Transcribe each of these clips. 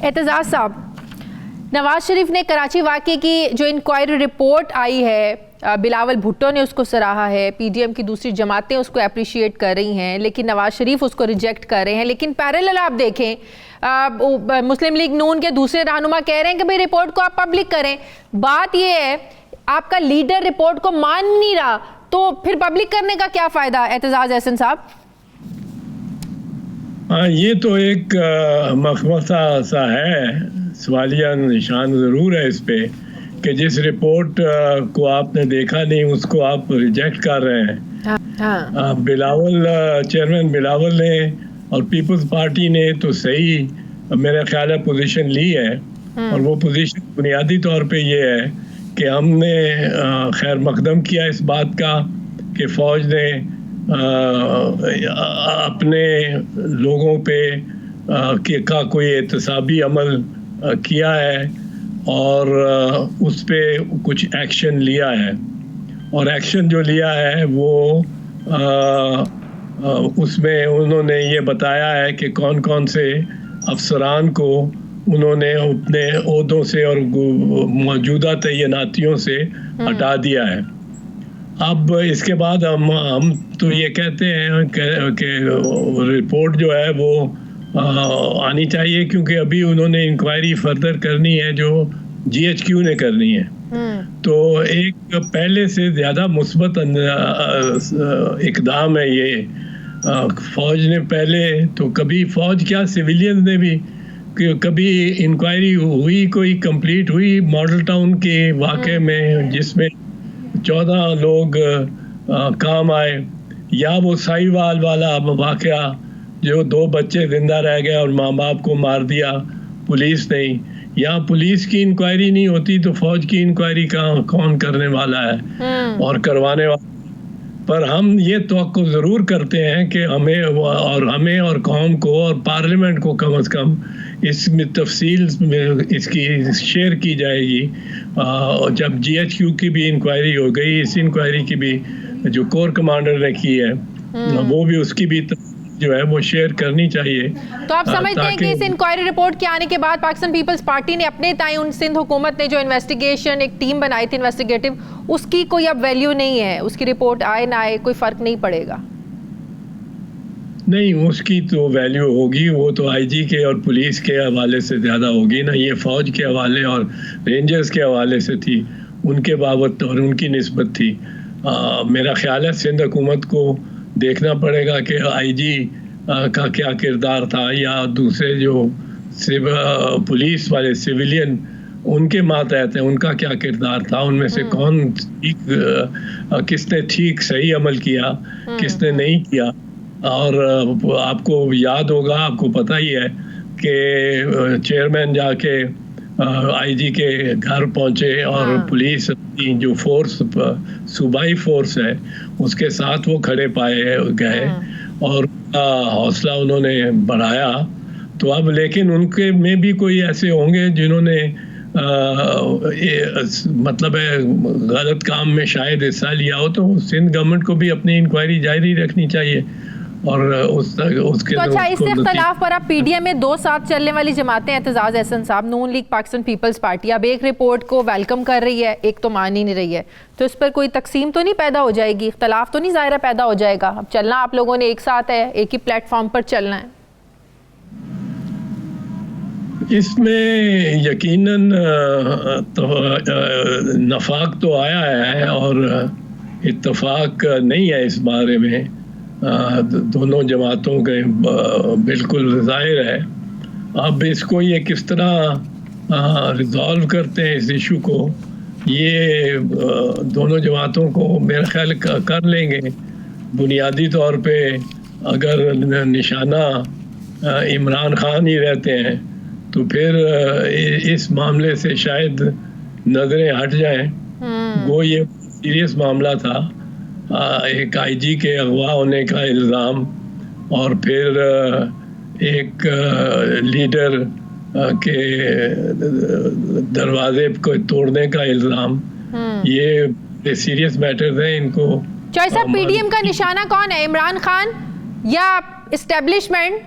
एतजाज़ साहब, नवाज शरीफ ने कराची वाक़े की जो इंक्वायरी रिपोर्ट आई है, बिलावल भुट्टो ने उसको सराहा है, पीडीएम की दूसरी जमातें उसको अप्रिशिएट कर रही हैं, लेकिन नवाज शरीफ उसको रिजेक्ट कर रहे हैं। लेकिन पैरेलल आप देखें, मुस्लिम लीग नून के दूसरे रहनुमा कह रहे हैं कि भाई रिपोर्ट को आप पब्लिक करें। बात ये है, आपका लीडर रिपोर्ट को मान नहीं रहा, तो फिर पब्लिक करने का क्या फ़ायदा? एतजाज़ एहसन साहब। हाँ, ये तो एक मखमसा सा है, सवालिया निशान ज़रूर है इस पे कि जिस रिपोर्ट को आपने देखा नहीं उसको आप रिजेक्ट कर रहे हैं। बिलावल, चेयरमैन बिलावल ने और पीपल्स पार्टी ने तो सही मेरा ख्याल है पोजीशन ली है, और वो पोजीशन बुनियादी तौर पे ये है कि हमने खैर मकदम किया इस बात का कि फ़ौज ने अपने लोगों पे का कोई एहतसाबी अमल किया है और उस पे कुछ एक्शन लिया है, और एक्शन जो लिया है वो उसमें उन्होंने ये बताया है कि कौन कौन से अफसरान को उन्होंने अपने ओहदों से और मौजूदा तैनातियों से हटा दिया है। अब इसके बाद हम तो ये कहते हैं कि रिपोर्ट जो है वो आनी चाहिए, क्योंकि अभी उन्होंने इंक्वायरी फर्दर करनी है जो जीएचक्यू ने करनी है। तो एक पहले से ज़्यादा मुस्बत इकदाम है ये। फौज ने पहले तो कभी फौज क्या सिविलियन ने भी कभी इंक्वायरी हुई, कोई कंप्लीट हुई मॉडल टाउन के वाक़े में जिसमें 14 लोग काम आए, या वो साहिवाल वाला वाक़या जो 2 बच्चे जिंदा रह गए और माँ बाप को मार दिया पुलिस ने। यहाँ पुलिस की इंक्वायरी नहीं होती तो फौज की इंक्वायरी कौन करने वाला है और करवाने वाला। पर हम ये तवक्को ज़रूर करते हैं कि हमें और कौम को और पार्लियामेंट को कम से कम इसमें तफसील में इसकी शेयर की जाएगी। जब जीएचक्यू की भी इंक्वायरी हो गई, इस इंक्वायरी की भी जो कोर कमांडर ने की है वो भी उसकी भी जो है वो शेयर करनी चाहिए। तो आप समझते हैं कि इस इंक्वायरी रिपोर्ट के आने के बाद पाकिस्तान पीपल्स पार्टी ने अपने ताई सिंध हुकूमत ने जो इन्वेस्टिगेशन एक टीम बनाई थी इन्वेस्टिगेटिव, उसकी कोई अब वैल्यू नहीं है? उसकी रिपोर्ट आए ना आए कोई फर्क नहीं पड़ेगा? नहीं, उसकी तो वैल्यू होगी, वो तो आईजी के और पुलिस के हवाले से ज़्यादा होगी ना। ये फ़ौज के हवाले और रेंजर्स के हवाले से थी, उनके बाबत और उनकी निस्बत थी। मेरा ख्याल है सिंध हुकूमत को देखना पड़ेगा कि आईजी का क्या किरदार था, या दूसरे जो पुलिस वाले सिविलियन उनके मातहत हैं उनका क्या किरदार था, उनमें से कौन किसने ठीक सही अमल किया, किसने नहीं किया। और आपको याद होगा, आपको पता ही है कि चेयरमैन जाके आईजी के घर पहुंचे और पुलिस की जो फोर्स सूबाई फोर्स है उसके साथ वो खड़े पाए गए और हौसला उन्होंने बढ़ाया। तो अब लेकिन उनके में भी कोई ऐसे होंगे जिन्होंने मतलब है गलत काम में शायद हिस्सा लिया हो, तो सिंध गवर्नमेंट को भी अपनी इंक्वायरी जारी रखनी चाहिए। और उसके तो अच्छा, इस इख्तलाफ पर आप पीडीएम में 2 साथ चलने वाली जमातें, एतजाज़ एहसन साहब, नून लीग, पाकिस्तान पीपल्स पार्टी, अब एक रिपोर्ट को वेलकम कर रही है, एक तो मान ही नहीं रही है, तो इस पर कोई तकसीम तो नहीं पैदा हो जाएगी? इख्तलाफ तो नहीं ज़ाहिर पैदा हो जाएगा? अब चलना आप लोगों ने एक साथ है, एक ही प्लेटफॉर्म पर चलना है। इसमें यकीनन नफाक तो आया है और इत्तफाक नहीं है इस बारे में दोनों जमातों के, बिल्कुल जाहिर है। अब इसको ये किस तरह रिजॉल्व करते हैं इस इशू को, ये दोनों जमातों को मेरा ख्याल कर लेंगे। बुनियादी तौर पे अगर निशाना इमरान खान ही रहते हैं तो फिर इस मामले से शायद नजरें हट जाएं। वो ये सीरियस मामला था, एक आईजी के अगवा होने का इल्ज़ाम और फिर एक लीडर के दरवाजे को तोड़ने का इल्ज़ाम। ये सीरियस मैटर्स हैं, इनको। चॉइस ऑफ पीडीएम का निशाना कौन है? इमरान खान या एस्टेब्लिशमेंट,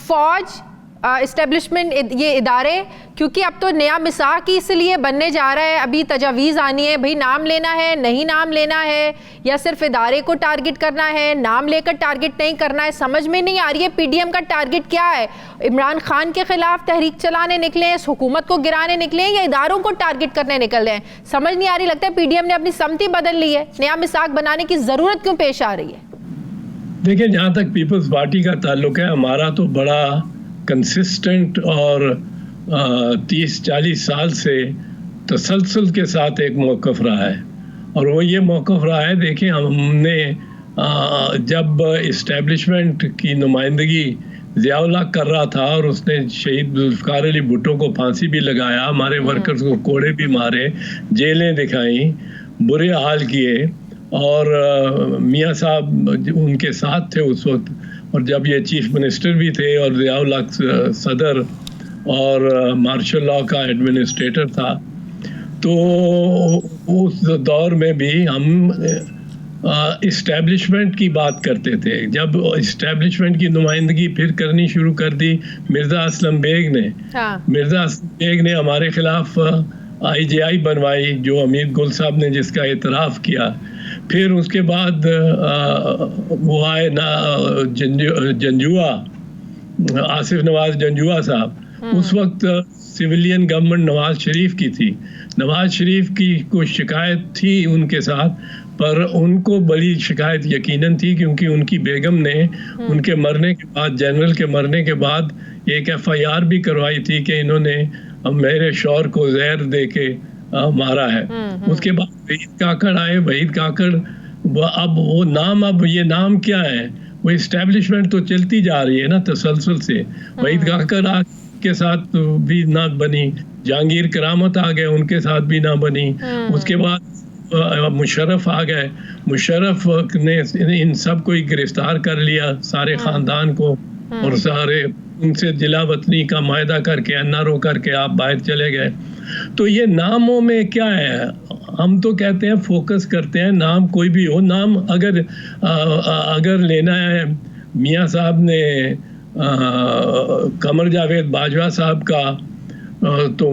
फौज इस्टेब्लिशमेंट ये इदारे, क्योंकि अब तो नया मिसाक ही इसलिए बनने जा रहा है, अभी तजावीज़ आनी है, भाई नाम लेना है, नहीं नाम लेना है, या सिर्फ इदारे को टारगेट करना है, नाम लेकर टारगेट नहीं करना है, समझ में नहीं आ रही है पीडीएम का टारगेट क्या है। इमरान खान के खिलाफ तहरीक चलाने निकले हैं, इस हुकूमत को गिराने निकले हैं, या इदारों को टारगेट करने निकल रहे हैं, समझ नहीं आ रही। लगता है पीडीएम ने अपनी समती बदल ली है, नया मिसाक बनाने की जरूरत क्यों पेश आ रही है? देखिए, जहाँ तक पीपल्स पार्टी का ताल्लुक है, हमारा तो बड़ा कंसिस्टेंट और 30-40 साल से तसलसल के साथ एक मौक़िफ़ रहा है, और वो ये मौक़िफ़ रहा है। देखिए, हमने जब इस्टेब्लिशमेंट की नुमाइंदगी ज़िया-उल हक़ कर रहा था और उसने शहीद जुल्फ़िकार अली भुट्टो को फांसी भी लगाया, हमारे वर्कर्स को कोड़े भी मारे, जेलें दिखाई, बुरे हाल किए, और मियाँ साहब उनके साथ थे उस वक्त, और जब ये चीफ मिनिस्टर भी थे और ज़िया-उल हक़ सदर और मार्शल लॉ का एडमिनिस्ट्रेटर था, तो उस दौर में भी हम इस्टेब्लिशमेंट की बात करते थे। जब इस्टेब्लिशमेंट की नुमाइंदगी फिर करनी शुरू कर दी मिर्ज़ा असलम बेग ने, मिर्ज़ा असलम बेग ने हमारे खिलाफ IGI बनवाई, जो अमीर गुल साहब ने जिसका एतराफ़ किया। फिर उसके बाद वो आए ना जंजुआ, आसिफ नवाज जंजुआ साहब, उस वक्त सिविलियन गवर्नमेंट नवाज शरीफ की थी। नवाज शरीफ की कोई शिकायत थी उनके साथ, पर उनको बड़ी शिकायत यकीनन थी, क्योंकि उनकी बेगम ने उनके मरने के बाद, जनरल के मरने के बाद, एक FIR भी करवाई थी कि इन्होंने मेरे शौहर को जहर दे के मारा है। उसके बाद वहीद काकड़ आए। वहीद काकड़, अब वो नाम, अब ये नाम क्या है? वो इस्टेब्लिशमेंट तो चलती जा रही है ना तसलसल से। वहीद काकड़ के साथ भी ना बनी, जहांगीर करामत आ गए, उनके साथ भी ना बनी। उसके बाद मुशर्रफ आ गए, मुशर्रफ ने इन सब को गिरफ्तार कर लिया, सारे खानदान को, और सारे उनसे जिला वतनी का मायदा करके, NRO करके आप बाहर चले गए। तो ये नामों में क्या है? हम तो कहते हैं, फोकस करते हैं, नाम कोई भी हो, नाम अगर लेना है, मियाँ साहब ने कमर जावेद बाजवा साहब का तो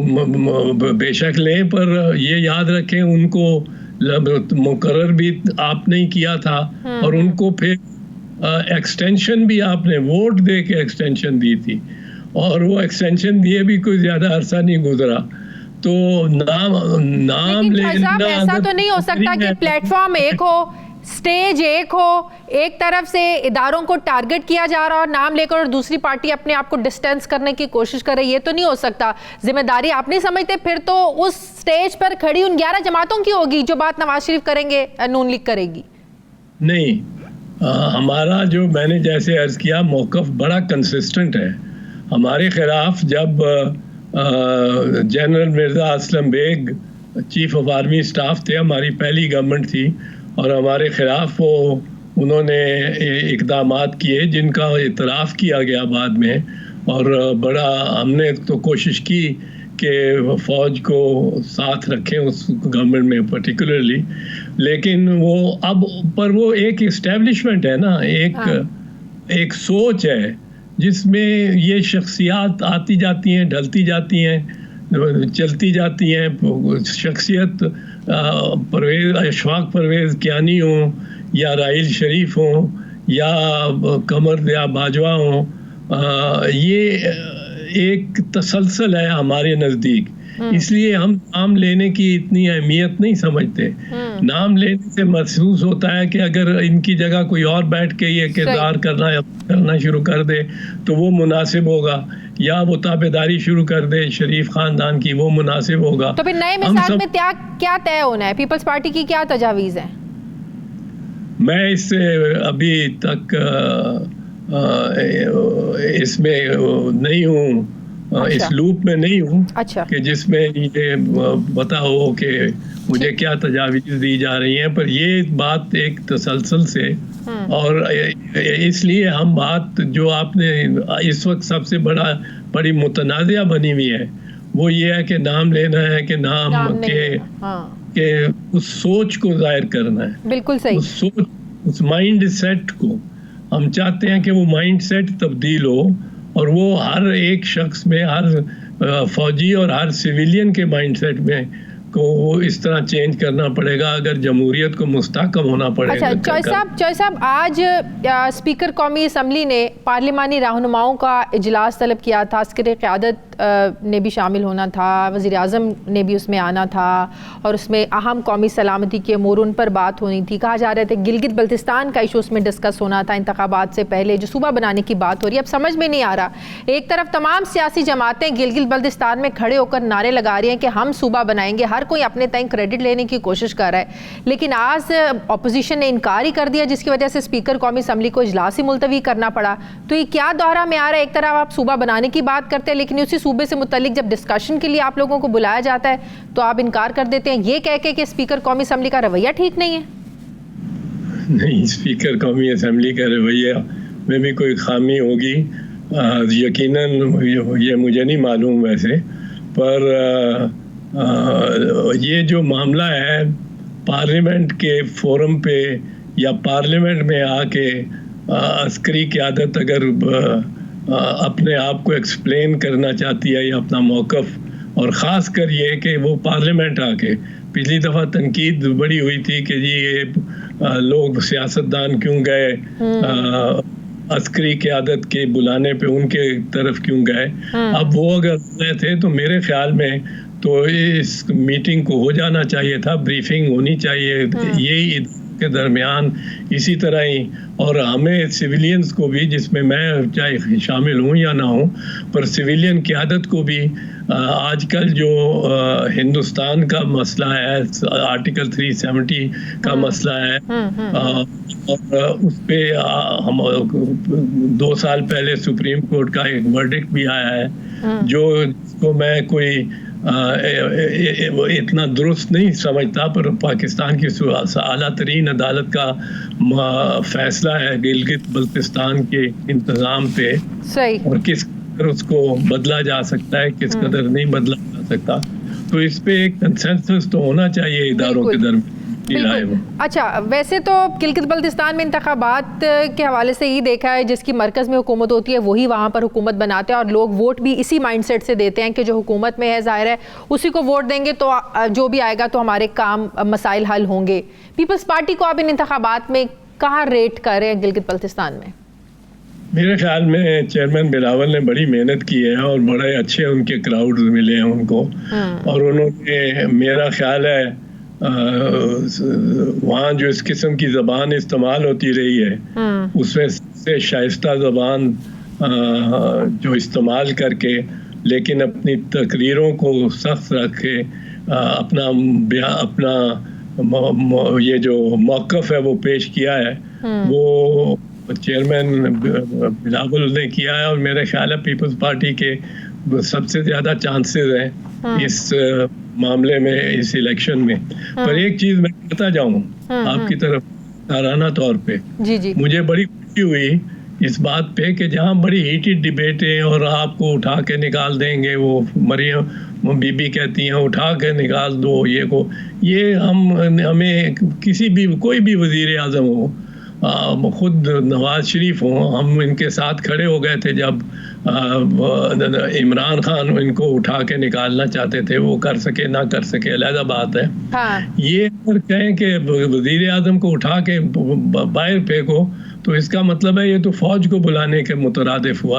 बेशक लें, पर ये याद रखें उनको मुकर्रर भी आपने ही किया था, और उनको फिर एक्सटेंशन भी आपने वोट दे के एक्सटेंशन दी थी, और वो एक्सटेंशन दिए भी कोई ज्यादा अरसा नहीं गुजरा। तो नाम लेना, ऐसा तो नहीं हो सकता कि प्लेटफॉर्म एक हो, स्टेज एक हो, एक तरफ से इदारों को टारगेट किया जा रहा और नाम लेकर, और दूसरी पार्टी अपने आप को डिस्टेंस करने की कोशिश कर रही है। ये तो नहीं हो सकता। जिम्मेदारी आप नहीं समझते फिर तो उस स्टेज पर खड़ी उन 11 जमातों की होगी जो बात नवाज शरीफ करेंगे, नून लीग करेगी? नहीं, हमारा जो मैंने जैसे अर्ज किया, मौक़िफ़ बड़ा कंसिस्टेंट है। हमारे खिलाफ जब general Mirza Aslam Beg chief of army staff थे, हमारी पहली गवर्नमेंट थी, और हमारे खिलाफ उन्होंने इक़दामात किए जिनका इतराफ़ किया गया बाद में, और बड़ा हमने तो कोशिश की कि फ़ौज को साथ रखें उस गवर्नमेंट में पर्टिकुलरली, लेकिन वो अब पर वो एक इस्टेब्लिशमेंट है ना, एक सोच है जिसमें ये शख्सियात आती जाती हैं, ढलती जाती हैं, चलती जाती हैं। शख्सियत अशफाक परवेज़ कियानी हो, या राहिल शरीफ हो, या कमर दया बाजवा हो, ये एक तसलसल है हमारे नज़दीक। इसलिए हम नाम लेने की इतनी अहमियत नहीं समझते। नाम लेने से महसूस होता है कि अगर इनकी जगह कोई और बैठ के ये किरदार करना शुरू कर दे तो वो मुनासिब होगा, या वो ताबेदारी शुरू कर दे शरीफ खानदान की, वो मुनासिब होगा। तो फिर नए मिसाल में क्या तय होना है? पीपल्स पार्टी की क्या तजावीज़ है? मैं इससे अभी तक इसमें नहीं हूँ, इस लूप में नहीं हूँ कि जिसमें ये पता हो कि मुझे क्या तजावीज़ दी जा रही हैं, पर ये बात एक तसलसल से, और इसलिए हम बात जो आपने इस वक्त सबसे बड़ी मुतनाज़िया बनी हुई है, वो ये है कि नाम लेना है, कि नाम के उस सोच को जाहिर करना है। बिल्कुल सही। उस सोच, उस माइंड सेट को हम चाहते हैं कि वो माइंड सेट तब्दील हो, और वो हर एक शख्स में, हर फौजी और हर सिविलियन के माइंडसेट में को वो इस तरह चेंज करना पड़ेगा अगर जमहूरियत को मुस्तहकम होना पड़ेगा। अच्छा, चॉय साहब, आज स्पीकर कौमी असम्बली ने पार्लिमानी रहनुमाओं का इजलास तलब किया था। अस्करे क़यादत ने भी शामिल होना था, वज़ीर आज़म ने भी उसमें आना था और उसमें अहम कौमी सलामती के अमूर उन पर बात होनी थी। कहा जा रहे थे गिलगित बल्तिस्तान का इशू उसमें डिस्कस होना था, इंतखाबात से पहले जो सूबा बनाने की बात हो रही है। अब समझ में नहीं आ रहा, एक तरफ तमाम सियासी जमातें गिलगित बल्तिस्तान में खड़े होकर नारे लगा रही हैं कि हम सूबा बनाएंगे, हर कोई अपने तय क्रेडिट लेने की कोशिश कर रहा है, लेकिन आज अपोजिशन ने इनकार ही कर दिया, जिसकी वजह से स्पीकर कौमी असम्बली को इजलास ही मुलतवी करना पड़ा। तो ये क्या दौरा में आ रहा है? एक तरफ आप सूबा बनाने की बात करते हैं, लेकिन उसी सूबे से मुतल्लिक जब डिस्कशन के लिए आप लोगों को बुलाया जाता है तो आप इनकार कर देते हैं, ये कह के कि स्पीकर कौमी असम्बली का रवैया ठीक नहीं है। नहीं, स्पीकर कौमी असम्बली का रवैया में भी कोई खामी होगी, यकीनन ये मुझे नहीं मालूम वैसे, पर ये जो मामला है पार्लियामेंट के फोरम पे या पार्लियामेंट में आके अस्करी क़यादत अगर अपने आप को एक्सप्लेन करना चाहती है या अपना मौक़िफ़, और ख़ास कर ये कि वो पार्लियामेंट आके, पिछली दफ़ा तनकीद बड़ी हुई थी कि जी ये लोग सियासतदान क्यों गए अस्करी क़यादत के बुलाने पे, उनके तरफ क्यों गए। अब वो अगर गए थे तो मेरे ख्याल में तो इस मीटिंग को हो जाना चाहिए था, ब्रीफिंग होनी चाहिए यही के दरमियान इसी तरह ही, और हमें सिविलियंस को भी, जिसमें मैं चाहे शामिल हूँ या ना हूँ, पर सिविलियन क़यादत को भी आजकल जो हिंदुस्तान का मसला है, आर्टिकल 370 का मसला है, और उस पे हम 2 साल पहले सुप्रीम कोर्ट का एक वर्डिक्ट भी आया है जो मैं कोई इतना दुरुस्त नहीं समझता, पर पाकिस्तान की आला तरीन अदालत का फैसला है गिलगित बल्तिस्तान के इंतज़ाम पे, सही, और किस कदर उसको बदला जा सकता है, किस कदर नहीं बदला जा सकता। तो इस पे एक कंसेंसस तो होना चाहिए इदारों के दरमियान। अच्छा, वैसे तो गिलगित बल्तिस्तान में इंतखाबात के हवाले से ही देखा है, जिसकी मरकज़ में हुकूमत होती है वही वहाँ पर हुकूमत बनाते हैं, और लोग वोट भी इसी माइंडसेट से देते हैं कि जो हुकूमत में है ज़ाहिर है उसी को वोट देंगे तो जो भी आएगा तो हमारे काम मसाइल हल होंगे। पीपल्स पार्टी को आप इन इंतखाबात में कहाँ रेट कर रहे हैं गिलगित बल्तिस्तान में? मेरे ख्याल में चेयरमैन बिलावल ने बड़ी मेहनत की है और बड़े अच्छे उनके क्राउड मिले हैं उनको, और उन्होंने, मेरा ख्याल है वहाँ जो इस किस्म की ज़बान इस्तेमाल होती रही है उसमें से शाइस्ता ज़बान जो इस्तेमाल करके, लेकिन अपनी तकरीरों को सख्त रख के अपना ये जो मौक़िफ़ है वो पेश किया है, वो चेयरमैन बिलावल ने किया है, और मेरे ख्याल है पीपल्स पार्टी के सबसे ज़्यादा चांसेस हैं इस मामले में, इस इलेक्शन में। पर एक चीज मैं कहता जाऊं आपकी तरफ सराहना तौर पे, जी। मुझे बड़ी खुशी हुई इस बात पे कि जहां बड़ी हीटेड डिबेटें और आपको उठा के निकाल देंगे, वो मरियम बीबी कहती हैं उठा के निकाल दो ये हमें किसी भी, कोई भी वजीर आज़म हो, खुद नवाज शरीफ हो, हम इनके साथ खड़े हो गए थे जब इमरान खान इनको उठा के निकालना चाहते थे, वो कर सके ना कर सके अलग बात है। ये अगर कहें कि वजीर आज़म को उठा के बाहर फेंको तो इसका मतलब है ये तो फौज को बुलाने के मुतरादिफ हुआ ना।